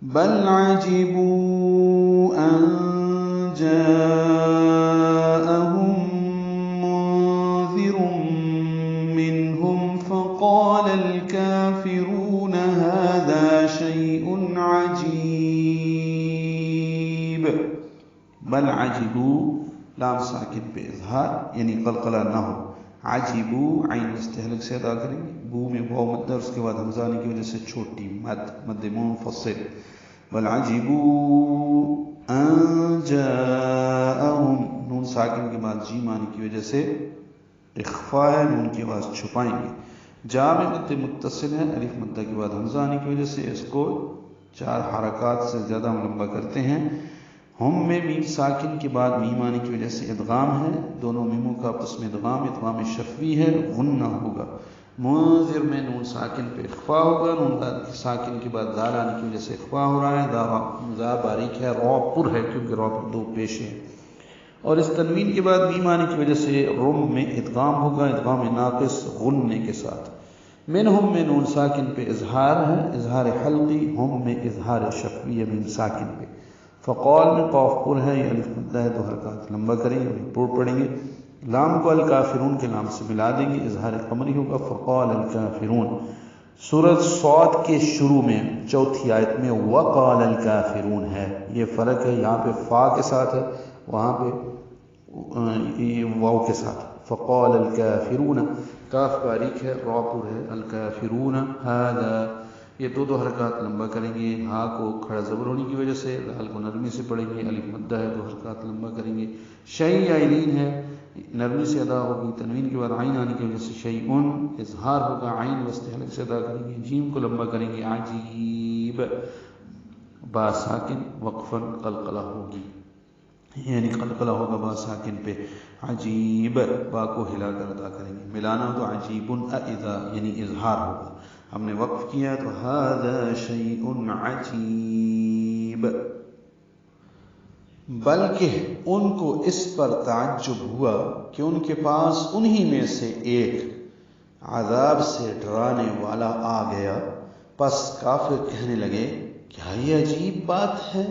بل عجبوا أن جاءهم منذر منهم فقال الكافرون هذا شيء عجيب. بل عجبوا لام ساکن پہ اظہار یعنی قلقلہ نہ ہو. عجبو عین استحلق سے ادا کریں گے. بو میں واو مد ہے، اس کے بعد حمزہ آنے کی وجہ سے چھوٹی مد منفصل. بل عجبو ان جاءہم نون ساکن کے بعد جیم آنے کی وجہ سے اخفاء ہے، نون کی آواز چھپائیں گے. جا میں مد متصل ہے، الف مدہ کے بعد حمزہ آنے کی وجہ سے اس کو 4 حرکات سے زیادہ ہم لمبا کرتے ہیں. ہم میں میم ساکن کے بعد میم آنے کی وجہ سے ادغام ہے، دونوں میموں کا آپس میں ادغام شفوی ہے، غنہ ہوگا. منذر میں نون ساکن پہ اخفاء ہوگا، نون ساکن کے بعد دال آنے کی وجہ سے اخفاء ہو رہا ہے. دا باریک ہے، را پر ہے کیونکہ را پر 2 پیش ہیں. اور اس تنوین کے بعد میم آنے کی وجہ سے رم میں ادغام ہوگا، ادغام ناقص غننے کے ساتھ. منہم میں نون ساکن پہ اظہار ہے، اظہار حلقی. ہم میں اظہار شفوی ہے میم ساکن پہ. فقال میں قاف پر ہے، یہ الف مدہ ہے، 2 حرکات لمبا کریں گے، پر پڑھیں گے. لام کو الکافرون کے نام سے ملا دیں گے، اظہار قمری ہوگا. فقال الکافرون سورۃ صاد کے شروع میں 4تھی آیت میں وقال الکافرون ہے، یہ فرق ہے. یہاں پہ فا کے ساتھ ہے، وہاں پہ واو کے ساتھ. فقال الکافرون کاف باریک ہے، را پر ہے. الکافرون ھذا یہ 2 حرکات لمبا کریں گے. ہا کو کھڑا زبر ہونے کی وجہ سے دال کو نرمی سے پڑھیں گے، الف مدہ ہے، 2 حرکات لمبا کریں گے. شیء عینین ہے، نرمی سے ادا ہوگی. تنوین کے بعد عین آنے کی وجہ سے شیئن اظہار ہوگا، عین وسط حلق سے ادا کریں گے. جیم کو لمبا کریں گے. عجیب با ساکن وقفاً قلقلہ ہوگی، یعنی قلقلہ ہوگا با ساکن پہ. عجیب با کو ہلا کر ادا کریں گے. ملانا ہو تو عجیب اذا یعنی اظہار ہوگا. ہم نے وقف کیا تو ھذا شیء عجیب. بلکہ ان کو اس پر تعجب ہوا کہ ان کے پاس انہی میں سے ایک عذاب سے ڈرانے والا آ گیا. پس کافر کہنے لگے کیا یہ عجیب بات ہے